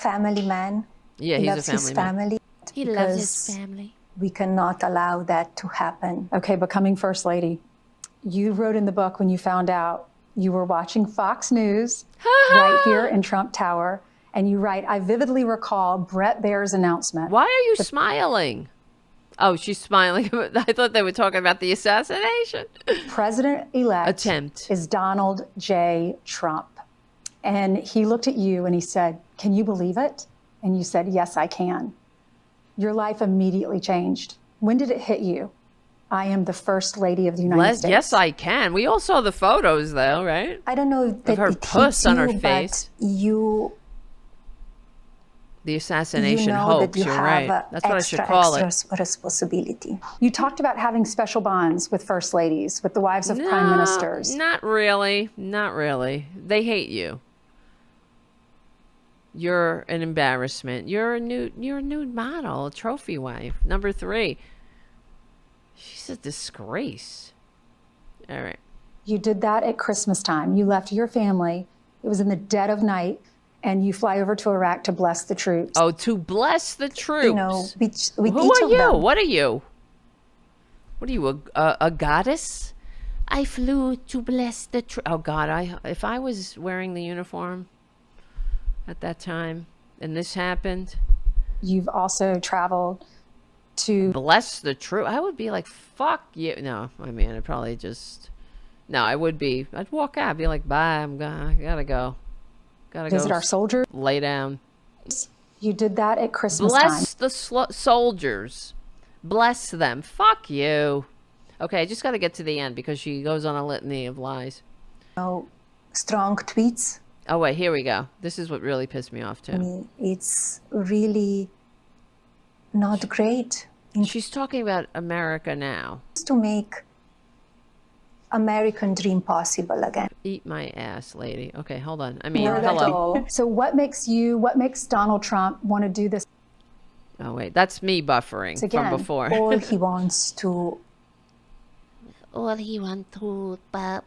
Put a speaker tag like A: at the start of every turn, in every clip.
A: family man.
B: Yeah,
A: He
B: he's a
A: loves his
B: family man.
A: family.
C: He loves his family.
A: We cannot allow that to happen.
D: Okay, becoming First Lady. You wrote in the book when you found out you were watching Fox News right here in Trump Tower, and you write, I vividly recall Brett Baer's announcement.
B: Why are you smiling? Oh, she's smiling. I thought they were talking about the assassination.
D: President-elect
B: Attempt.
D: is Donald J. Trump. And he looked at you and he said, can you believe it? And you said, yes, I can. Your life immediately changed. When did it hit you? I am the First Lady of the United States.
B: Yes, I can. We all saw the photos, though, right?
A: I don't know that
B: her
A: it
B: puss
A: hits
B: on
A: you,
B: her face.
A: but
B: The assassination
A: you know
B: hoax,
A: that you
B: you're
A: have
B: right. That's what I should call it.
A: extra responsibility.
D: You talked about having special bonds with First Ladies, with the wives of prime ministers.
B: Not really. Not really. They hate you. You're an embarrassment. You're a nude model, a trophy wife. Number 3. She's a disgrace. All right.
D: You did that at Christmas time. You left your family. It was in the dead of night, and you fly over to Iraq to bless the troops.
B: Oh, to bless the troops.
A: You know, with
B: Who
A: each
B: are
A: of
B: you?
A: them.
B: What are you? What are you, a goddess?
C: I flew to bless the troops.
B: Oh, God. If I was wearing the uniform at that time and this happened.
D: You've also traveled to
B: Bless the truth. I would be like, fuck you. No, I mean, I'd probably just, no, I would be, I'd walk out, be like, bye, I gotta go.
D: visit our soldiers.
B: Lay down.
D: You did that at Christmas time.
B: Bless the soldiers. Bless them. Fuck you. Okay, I just gotta get to the end because she goes on a litany of lies.
A: You know, strong tweets.
B: Oh, wait, here we go. This is what really pissed me off, too.
A: It's really not great.
B: She's talking about America now.
A: To make American dream possible again.
B: Eat my ass, lady. Okay, hold on. I mean,
D: Not at
B: hello.
D: all. So what makes Donald Trump want to do this
B: Oh, wait, that's me buffering
D: again?
B: from before.
A: All he wants to,
C: All he wants to buy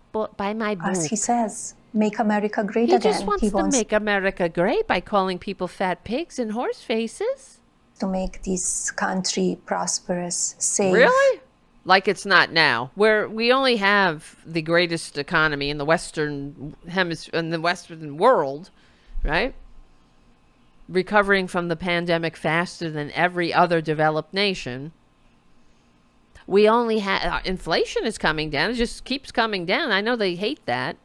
C: my book.
A: as he says, make America great
B: He
A: again.
B: just wants to make America great by calling people fat pigs and horse faces.
A: to make this country prosperous, safe.
B: Really? Like it's not now, where we only have the greatest economy in the Western hemisphere, in the Western world, right? Recovering from the pandemic faster than every other developed nation. We only have, inflation is coming down. It just keeps coming down. I know they hate that.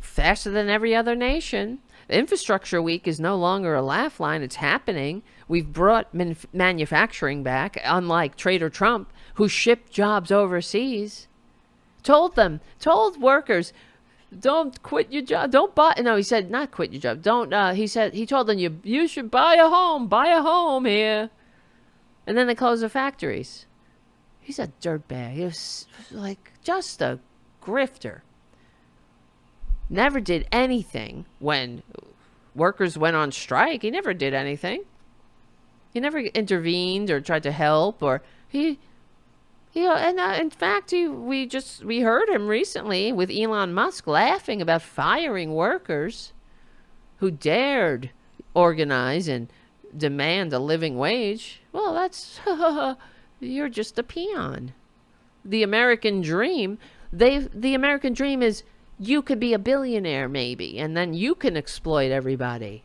B: Faster than every other nation. Infrastructure Week is no longer a laugh line. It's happening. We've brought manufacturing back, unlike Trader Trump, who shipped jobs overseas. Told workers, don't quit your job. Don't buy. No, he said not quit your job. Don't. He told them you should buy a home here. And then they closed the factories. He's a dirtbag. He was like just a grifter. Never did anything when workers went on strike. He never did anything. He never intervened or tried to help, or in fact, we heard him recently with Elon Musk laughing about firing workers who dared organize and demand a living wage. Well, that's you're just a peon. The American dream, the American dream is you could be a billionaire maybe, and then you can exploit everybody.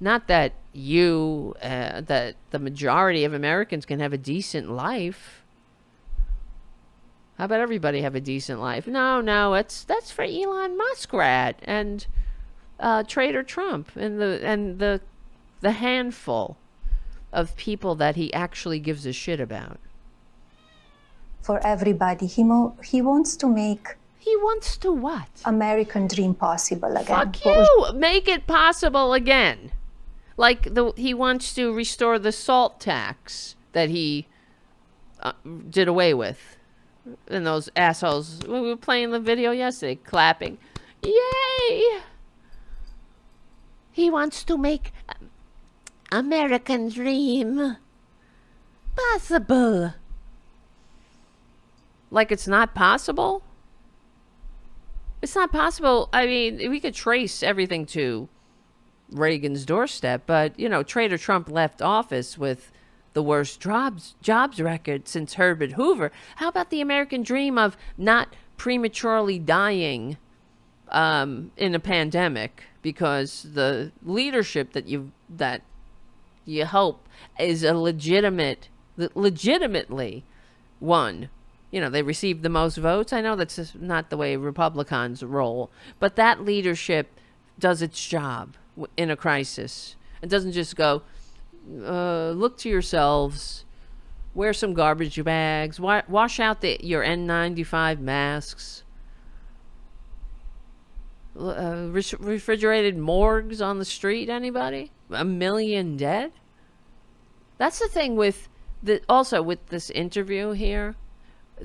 B: Not that that the majority of Americans can have a decent life. How about everybody have a decent life? No, that's for Elon Musk and Trader Trump and the handful of people that he actually gives a shit about.
A: For everybody, he wants to make.
B: He wants to what?
A: American dream possible again.
B: Fuck you! Make it possible again. Like he wants to restore the salt tax that he did away with. And those assholes, we were playing the video yesterday, clapping. Yay!
C: He wants to make American dream possible.
B: Like it's not possible? It's not possible. I mean, we could trace everything to Reagan's doorstep, but, Trader Trump left office with the worst jobs record since Herbert Hoover. How about the American dream of not prematurely dying in a pandemic because the leadership that you hope is a legitimately won. They received the most votes. I know that's just not the way Republicans roll, but that leadership does its job in a crisis. It doesn't just go, look to yourselves, wear some garbage bags, wash out your N95 masks, refrigerated morgues on the street. Anybody? 1 million dead? That's the thing with also with this interview here.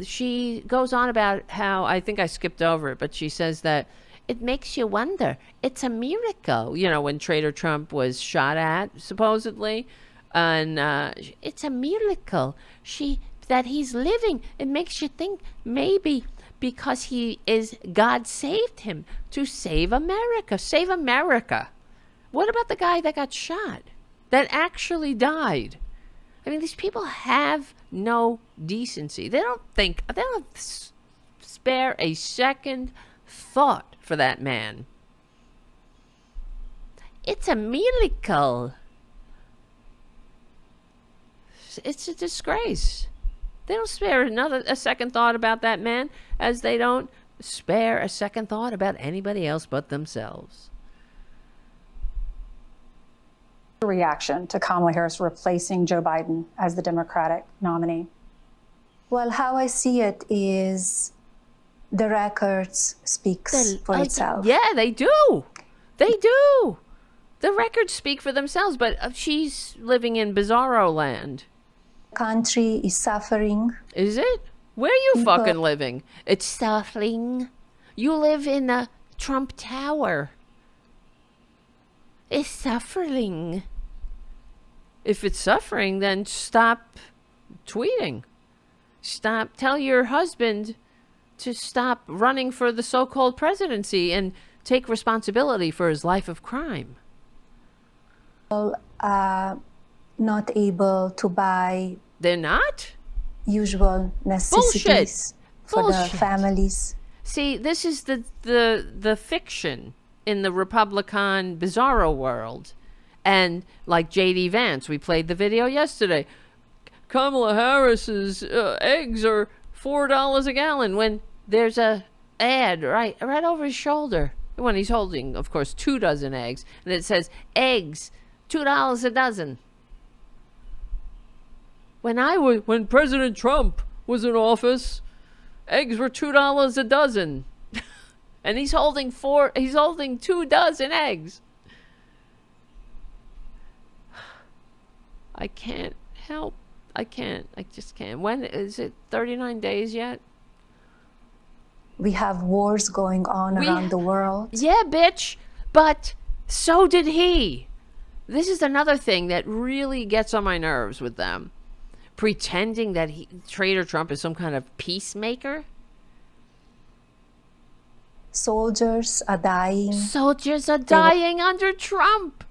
B: She goes on about how, I think I skipped over it, but she says that it makes you wonder. It's a miracle, when Trader Trump was shot at, supposedly. And it's a miracle that he's living. It makes you think maybe because God saved him to save America. Save America. What about the guy that got shot? That actually died? I mean, these people have no decency. They don't spare a second thought for that man. It's a miracle. It's a disgrace. They don't spare a second thought about that man, as they don't spare a second thought about anybody else but themselves.
D: Reaction to Kamala Harris replacing Joe Biden as the Democratic nominee?
A: Well, how I see it is the records speaks for itself.
B: Yeah, they do. They do. The records speak for themselves, but she's living in bizarro land.
A: Country is suffering.
B: Is it? Where are you fucking living? It's
C: Suffering.
B: You live in the Trump Tower.
C: It's suffering.
B: If it's suffering, then stop tweeting. Tell your husband to stop running for the so-called presidency and take responsibility for his life of crime.
A: Not able to buy
B: They're not?
A: usual necessities for
B: Bullshit.
A: the families.
B: See, this is the fiction in the Republican bizarro world. And like J.D. Vance, we played the video yesterday. Kamala Harris's eggs are $4 a gallon, when there's a ad right over his shoulder when he's holding, of course, 2 dozen eggs, and it says eggs $2 a dozen. When President Trump was in office, eggs were $2 a dozen. And he's holding 2 dozen eggs. I can't help. I just can't. When is it 39 days yet?
A: We have wars going on around the world.
B: Yeah, bitch. But so did he. This is another thing that really gets on my nerves with them. Pretending that Trader Trump is some kind of peacemaker.
A: Soldiers are dying.
B: Soldiers are dying under Trump.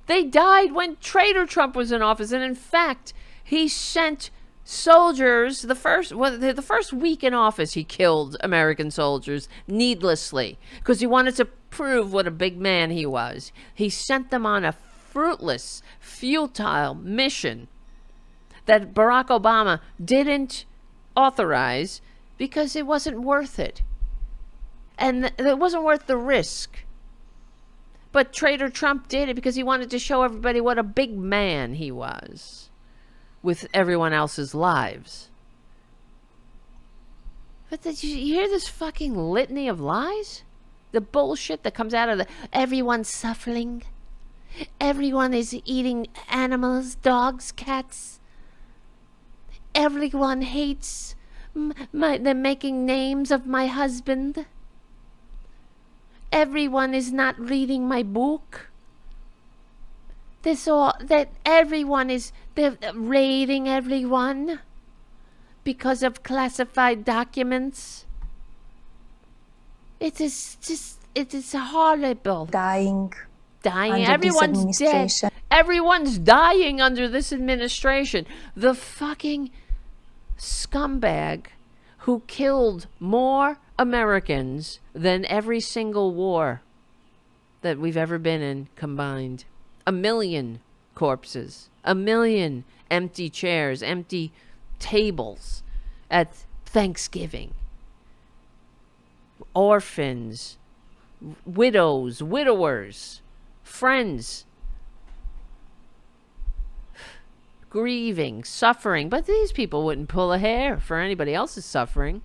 B: They died when Trader Trump was in office. And in fact, he sent soldiers, the first week in office, he killed American soldiers needlessly because he wanted to prove what a big man he was. He sent them on a fruitless, futile mission that Barack Obama didn't authorize because it wasn't worth it. And it wasn't worth the risk. But Trader Trump did it because he wanted to show everybody what a big man he was with everyone else's lives. But did you hear this fucking litany of lies? The bullshit that comes out of
C: Everyone's suffering. Everyone is eating animals, dogs, cats. Everyone hates they're making names of my husband. Everyone is not reading my book. They're raiding everyone because of classified documents. It is horrible.
A: dying
C: Dying.
A: under this
C: Everyone's dead.
A: administration.
B: Everyone's dying under this administration. The fucking scumbag who killed more Americans than every single war that we've ever been in combined. 1 million corpses. 1 million empty chairs, empty tables at Thanksgiving. Orphans, widows, widowers, friends, grieving, suffering. But these people wouldn't pull a hair for anybody else's suffering.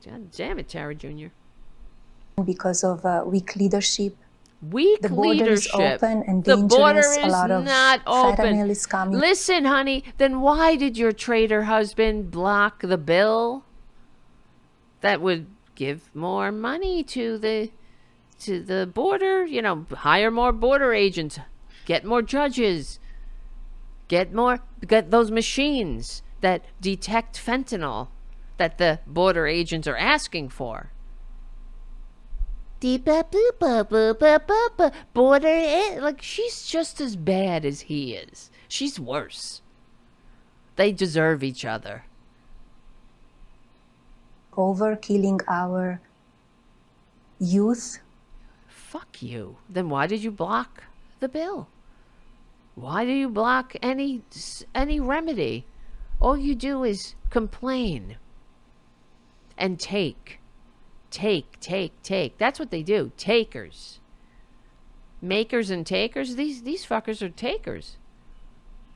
B: God damn it, Tara Jr.
A: Because of weak leadership.
B: Weak
A: The border is
B: leadership.
A: open and
B: The border
A: dangerous.
B: is
A: A lot of
B: not open.
A: fentanyl is coming.
B: Listen, honey, then why did your traitor husband block the bill that would give more money to the border? You know, hire more border agents, get more judges, get those machines that detect fentanyl that the border agents are asking for. Border, like, she's just as bad as he is. She's worse. They deserve each other.
A: Over killing our youth.
B: Fuck you. Then why did you block the bill? Why do you block any remedy? All you do is complain and take. That's what they do. Takers. Makers and takers. These fuckers are takers.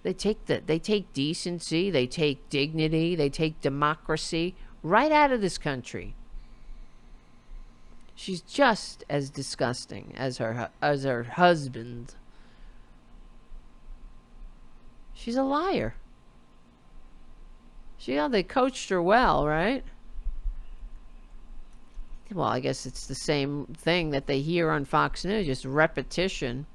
B: They take decency, they take dignity, they take democracy right out of this country. She's just as disgusting as her husband. She's a liar. They coached her well, right? Well, I guess it's the same thing that they hear on Fox News, just repetition.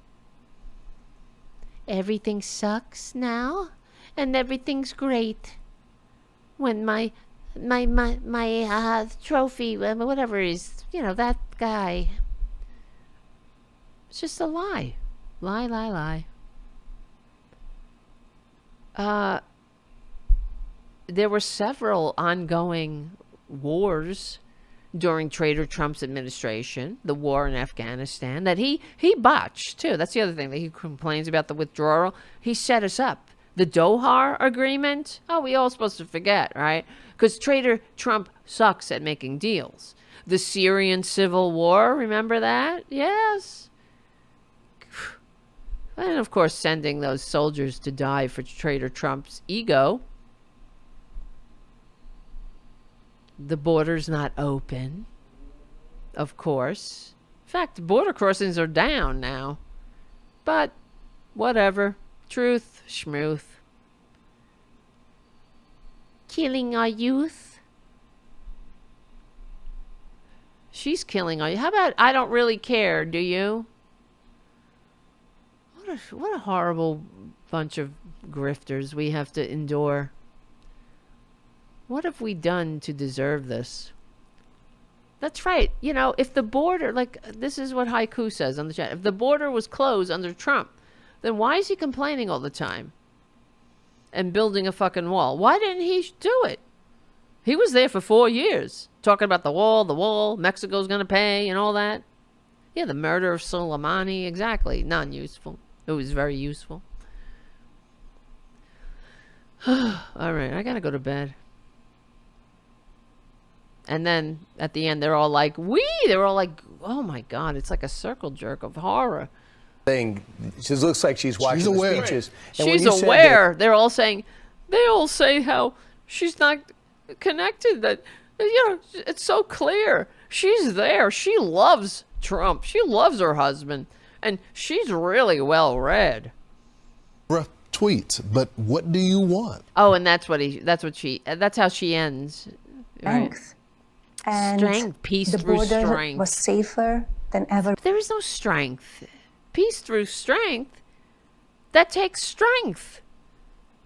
C: Everything sucks now, and everything's great. When my trophy, whatever is, that guy.
B: It's just a lie. Lie. There were several ongoing wars during Trader Trump's administration, the war in Afghanistan, that he botched, too. That's the other thing that he complains about, the withdrawal. He set us up. The Doha Agreement, we all supposed to forget, right? Because Trader Trump sucks at making deals. The Syrian civil war, remember that? Yes. And, of course, sending those soldiers to die for Trader Trump's ego. The border's not open, of course. In fact, border crossings are down now. But, whatever. Truth, schmooth.
C: Killing our youth.
B: She's killing all you. How about I don't really care, do you? What a horrible bunch of grifters we have to endure. What have we done to deserve this? That's right. If the border, this is what Haiku says on the chat. If the border was closed under Trump, then why is he complaining all the time? And building a fucking wall? Why didn't he do it? He was there for 4 years, talking about the wall, Mexico's going to pay and all that. Yeah, the murder of Soleimani, exactly. Non-useful. It was very useful. All right, I got to go to bed. And then at the end, they're all like, oh my God, it's like a circle jerk of horror.
E: Thing. She looks like she's watching the speeches. And
B: she's aware. They're all saying, they all say how she's not connected, that, it's so clear. She's there. She loves Trump. She loves her husband. And she's really well read.
F: Rough tweets, but what do you want?
B: Oh, and that's how she ends. Right?
A: Strength. And
B: strength, peace
A: the
B: through
A: border
B: strength.
A: was safer than ever.
B: There is no strength. Peace through strength. That takes strength.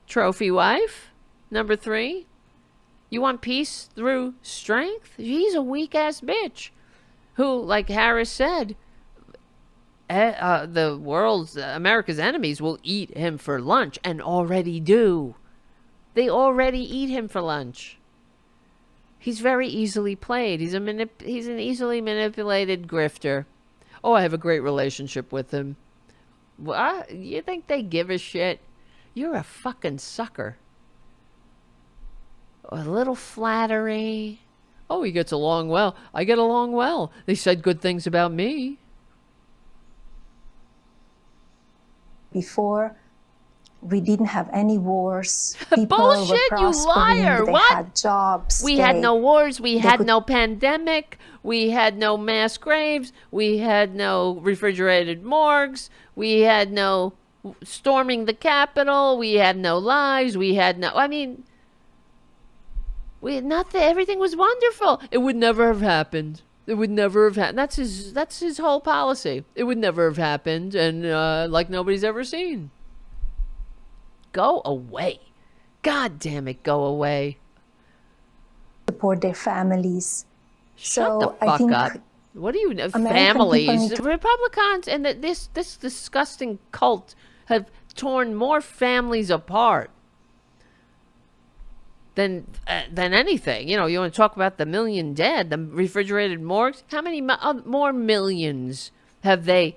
B: Trophy wife, number 3. You want peace through strength? He's a weak-ass bitch who, like Harris said, America's enemies will eat him for lunch, and already do. They already eat him for lunch. He's very easily played. He's an easily manipulated grifter. Oh, I have a great relationship with him. What? You think they give a shit? You're a fucking sucker. A little flattery. Oh, he gets along well. I get along well. They said good things about me.
A: Before, we didn't have any wars. People
B: Bullshit,
A: were
B: you
A: prospering.
B: liar.
A: They
B: What?
A: had jobs.
B: We had no wars. We had
A: could-
B: no pandemic. We had no mass graves. We had no refrigerated morgues. We had no storming the Capitol. We had no lies. We had no... I mean... We had nothing. Everything was wonderful. It would never have happened. It would never have happened. That's his whole policy. It would never have happened, and like nobody's ever seen. Go away. God damn it, go away.
A: Support their families.
B: Shut the
A: So I
B: fuck
A: think
B: up. What do you know?
A: American
B: Families.
A: people need
B: The
A: to-
B: Republicans and this disgusting cult have torn more families apart than anything. You know, you want to talk about the million dead, the refrigerated morgues. How many more millions have they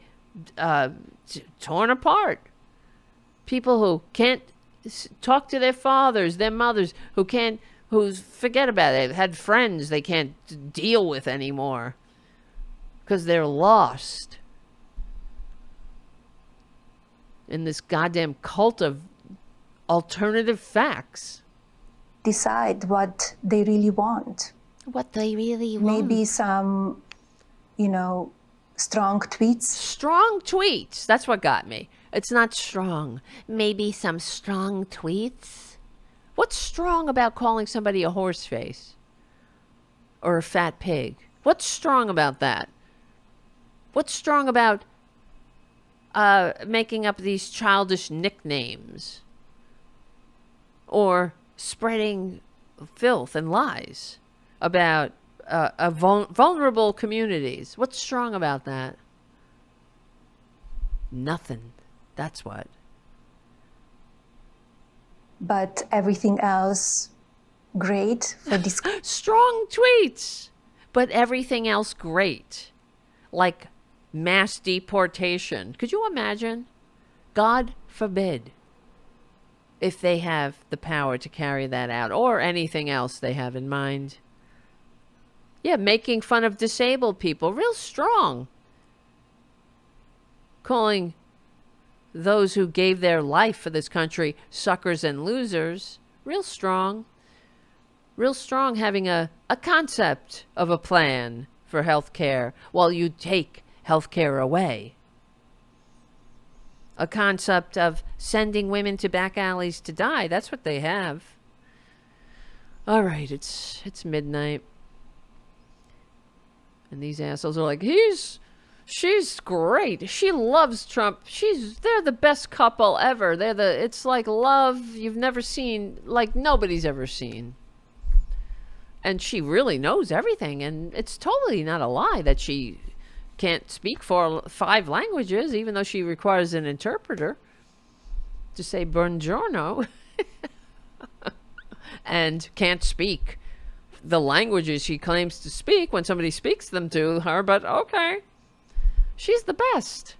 B: torn apart? People who can't talk to their fathers, their mothers, who's forget about it, had friends they can't deal with anymore because they're lost in this goddamn cult of alternative facts.
A: decide what they really want.
C: What they really want.
A: Maybe some, strong tweets.
B: Strong tweets. That's what got me. It's not strong.
C: Maybe some strong tweets.
B: What's strong about calling somebody a horse face? Or a fat pig? What's strong about that? What's strong about making up these childish nicknames? Or spreading filth and lies about vulnerable communities? What's strong about that? Nothing. That's what.
A: But everything else, great for this.
B: Strong tweets, but everything else great. Like mass deportation. Could you imagine? God forbid if they have the power to carry that out, or anything else they have in mind. Yeah, making fun of disabled people. Real strong. Calling those who gave their life for this country suckers and losers. Real strong. Real strong having a concept of a plan for health care while you take health care away. A concept of sending women to back alleys to die. That's what they have. All right, it's midnight. And these assholes are like, she's great. She loves Trump. They're the best couple ever. It's like love you've never seen, like nobody's ever seen. And she really knows everything, and it's totally not a lie that she can't speak 5 languages, even though she requires an interpreter to say buongiorno. And can't speak the languages she claims to speak when somebody speaks them to her, but okay. She's the best.